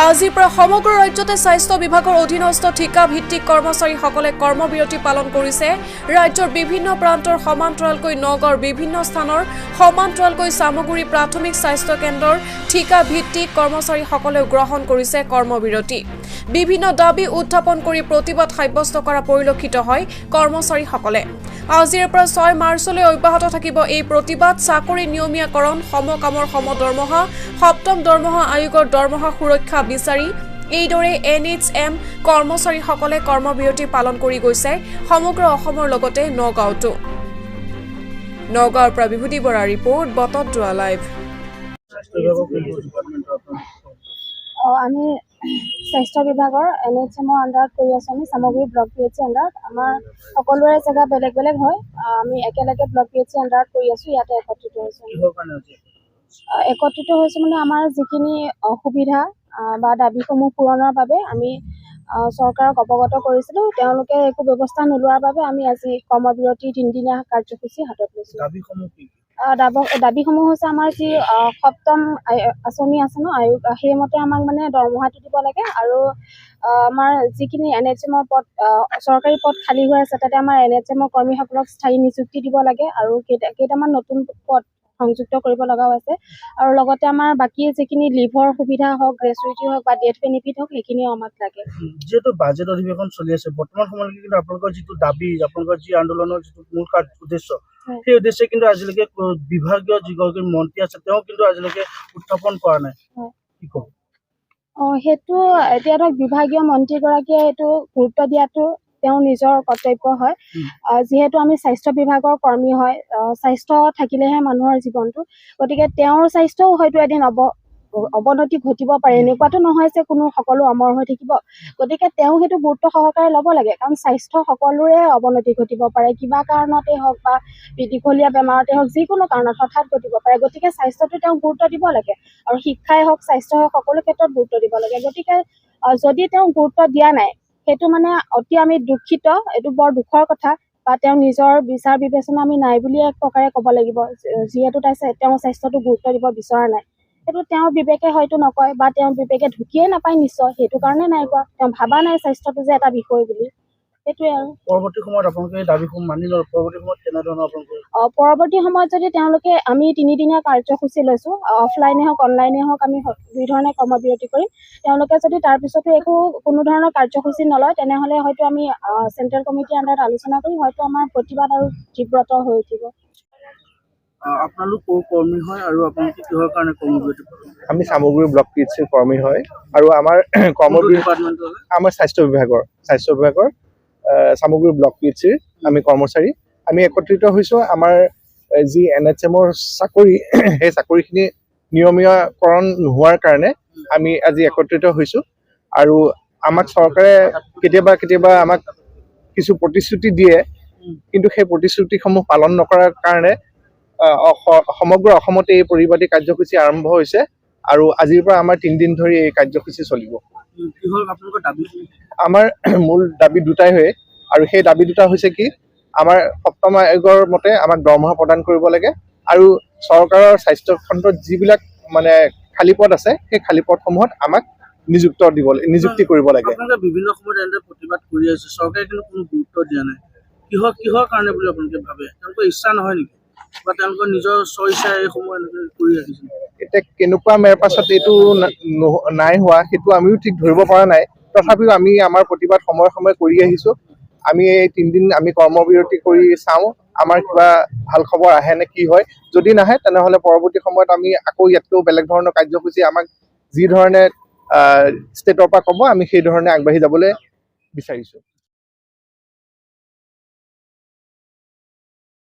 আজিৰ পৰা সমগ্ৰ ৰাজ্যতে স্বাস্থ্য বিভাগৰ অধীনস্থ ঠিকা ভিত্তিক কৰ্মচাৰীসকলে কৰ্মবিৰতি পালন কৰিছে। ৰাজ্যৰ বিভিন্ন প্ৰান্তৰ সমান্তৰালকৈ নগৰ বিভিন্ন স্থানৰ সমান্তৰালকৈ সামগুৰি প্ৰাথমিক স্বাস্থ্য কেন্দ্ৰৰ ঠিকা ভিত্তিক কৰ্মচাৰীসকলেও গ্ৰহণ কৰিছে কৰ্মবিৰতি। বিভিন্ন দাবী উত্থাপন কৰি প্ৰতিবাদ সাব্যস্ত কৰা পৰিলক্ষিত হয় কৰ্মচাৰীসকলে। আজিৰ পৰা 6 মাৰ্চলৈ অব্যাহত থাকিব এই প্ৰতিবাদ। চাকৰি নিয়মীয়াকৰণ, সমকামৰ সমদৰমহা, সপ্তম দৰমহা আয়োগৰ দৰমহা সুৰক্ষা বিচাৰি এইদৰে NHM কৰ্মচাৰীসকলে কৰ্মবিৰতি পালন কৰি গৈছে সমগ্ৰ অসমৰ লগতে নগাঁওতো। নগাঁৱৰ পৰা বিভূতি বৰাৰ ৰিপৰ্ট, বটদ্ৰৱা লাইভ। আমি স্বাস্থ্য বিভাগৰ NHMৰ আণ্ডাৰত কৰি আছোঁ। আমি সামগ্ৰী ব্লক PHC আণ্ডাৰত। আমাৰ সকলোৰে জেগা বেলেগ বেলেগ হয়। আমি একেলগে ব্লক PHC আণ্ডাৰত কৰি আছোঁ। ইয়াতে একত্ৰিত হৈছোঁ। একত্ৰিত হৈছোঁ মানে আমাৰ যিখিনি অসুবিধা বা দাবীসমূহ পূৰণৰ বাবে আমি চৰকাৰক অৱগত কৰিছিলোঁ। তেওঁলোকে একো ব্যৱস্থা নোলোৱাৰ বাবে আমি আজি কৰ্মবিৰতি 3-দিনীয়া কাৰ্যসূচী হাতত লৈছোঁ। দাবীসমূহ হৈছে আমাৰ যি সপ্তম আঁচনি আছে ন আয়োগ, সেইমতে আমাক মানে দৰমহাটো দিব লাগে আৰু আমাৰ যিখিনি NHMৰ পদ চৰকাৰী পদ খালী হৈ আছে তাতে আমাৰ NHMৰ কৰ্মীসকলক স্থায়ী নিযুক্তি দিব লাগে আৰু কেইটামান নতুন পদ সংযুক্ত কৰিব লগাও আছে আৰু লগতে আমাৰ বাকী যিখিনি লিভৰ সুবিধা হওক, গ্ৰেচুইটি হওক বা ডেথ বেনিফিট হওক সেইখিনিও আমাক লাগে। যেহেতু বাজেট অধিৱেশন চলি আছে বৰ্তমান সময়লৈকে কিন্তু আপোনালোকৰ যিটো দাবী, আপোনালোকৰ যি আন্দোলনৰ যিটো মূল উদ্দেশ্য, সেই উদ্দেশ্যে কিন্তু আজিলৈকে বিভাগীয় যিগৰাকী মন্ত্ৰী আছে তেওঁ কিন্তু আজিলৈকে উত্থাপন কৰা নাই। কি ক'ব? সেইটো এতিয়া ধৰক বিভাগীয় মন্ত্ৰীগৰাকীয়ে এইটো গুৰুত্ব দিয়াটো তেওঁৰ নিজৰ কৰ্তব্য হয়। যিহেতু আমি স্বাস্থ্য বিভাগৰ কৰ্মী হয়, স্বাস্থ্য থাকিলেহে মানুহৰ জীৱনটো, গতিকে তেওঁৰ স্বাস্থ্যও হয়তো এদিন অৱনতি ঘটিব পাৰে। এনেকুৱাতো নহয় যে সকলো অমৰ হৈ থাকিব। গতিকে তেওঁ সেইটো গুৰুত্ব সহকাৰে ল'ব লাগে, কাৰণ স্বাস্থ্য সকলোৰে অৱনতি ঘটিব পাৰে, কিবা কাৰণতে হওক বা দীঘলীয়া বেমাৰতে হওক, যিকোনো কাৰণত হঠাৎ ঘটিব পাৰে। গতিকে স্বাস্থ্যটো তেওঁ গুৰুত্ব দিব লাগে আৰু শিক্ষাই হওক, স্বাস্থ্য হওক, সকলো ক্ষেত্ৰত গুৰুত্ব দিব লাগে। গতিকে যদি তেওঁ গুৰুত্ব দিয়া নাই, সেইটো মানে অতি আমি দুখিত, এইটো বৰ দুখৰ কথা বা তেওঁ নিজৰ বিচাৰ বিবেচনা আমি নাই বুলিয়ে এক প্ৰকাৰে ক'ব লাগিব। যিহেতু তেওঁ স্বাস্থ্যটো গুৰুত্ব দিব বিচৰা নাই, সেইটো তেওঁৰ বিবেকে হয়তো নকয় বা তেওঁৰ বিবেকে ঢুকিয়ে নাপায় নিশ্চয়, সেইটো কাৰণে নাই কোৱা। তেওঁ ভাবা নাই স্বাস্থ্যটো যে এটা বিষয় বুলি। সেইটোৱে আৰু পৰৱৰ্তী সময়ত আপোনালোকে এই দাবীসমূহ মানি লওক। পৰৱৰ্তী সময়ত কেনেধৰণৰ আপোনালোকে পৰৱৰ্তী সময়ত যদি তেওঁলোকে আমি 3-দিনীয়া কাৰ্যসূচী লৈছোঁ, অফলাইনে হওক অনলাইনে হওক, আমি 2 ধৰণে কৰ্মবিৰতি কৰিম। তেওঁলোকে যদি তাৰপিছতো কোনো ধৰণৰ কাৰ্যসূচী নলয়, তেনেহ'লে হয়তো আমি চেণ্ট্ৰেল কমিটিৰ আণ্ডাৰত আলোচনা কৰি হয়তো আমাৰ প্ৰতিবাদ আৰু তীব্ৰতৰ হৈ উঠিব। আপোনালোক কৰ্মী হয় আৰু আপোনালোকে কিহৰ কাৰণে কৰ্মবিৰতি পালন? আমি সামগ্ৰী ব্লক PHC কৰ্মী হয় আৰু আমাৰ কৰ্মবিৰতি আমাৰ স্বাস্থ্য বিভাগৰ সামগ্ৰী ব্লক PHC আমি কৰ্মচাৰী। আমি একত্ৰিত হৈছোঁ। আমাৰ যি NHMৰ চাকৰি, সেই চাকৰিখিনি নিয়মীয়াকৰণ নোহোৱাৰ কাৰণে আমি আজি একত্ৰিত হৈছোঁ আৰু আমাক চৰকাৰে কেতিয়াবা আমাক কিছু প্ৰতিশ্ৰুতি দিয়ে, কিন্তু সেই প্ৰতিশ্ৰুতিসমূহ পালন নকৰাৰ কাৰণে সমগ্ৰ অসমতে এই প্ৰতিবাদী কাৰ্যসূচী আৰম্ভ হৈছে আৰু আজিৰ পৰা আমাৰ 3 দিন ধৰি এই কাৰ্যসূচী চলিব। আমাৰ মূল দাবী দুটাই হয় আৰু সেই দাবী দুটা হৈছে কি, আমাৰ সপ্তম আয়োগৰ মতে আমাক দৰমহা প্ৰদান কৰিব লাগে আৰু চৰকাৰৰ স্বাস্থ্য খণ্ডত যিবিলাক মানে খালী পদ আছে সেই খালী পদসমূহত আমাক নিযুক্তি কৰিব লাগে। বিভিন্ন সময়ত এনেদৰে প্ৰতিবাদ কৰি আছে, চৰকাৰে কিন্তু কোনো গুৰুত্ব দিয়া নাই। কিহৰ কাৰণে বুলি আপোনালোকে ভাবে? তেওঁলোকৰ ইচ্ছা নহয় নেকি বা তেওঁলোকৰ নিজৰ স্বইচ্ছাই এইসমূহ এনেকৈ কৰি ৰাখিছে? এতিয়া কেনেকুৱা মেৰ পাছত এইটো নাই হোৱা সেইটো আমিও ঠিক ধৰিব পৰা নাই। তথাপিও আমি আমাৰ প্ৰতিবাদ সময়ে সময়ে কৰি আহিছোঁ। আমি এই 3 দিন আমি কৰ্মবিৰতি কৰি চাওঁ আমাৰ কিবা ভাল খবৰ আহে নে কি হয়। যদি নাহে তেনেহ'লে পৰৱৰ্তী সময়ত আমি আকৌ ইয়াতকৈও বেলেগ ধৰণৰ কাৰ্যসূচী আমাক যি ধৰণে ষ্টেটৰ পৰা ক'ব আমি সেই ধৰণে আগবাঢ়ি যাবলৈ বিচাৰিছোঁ।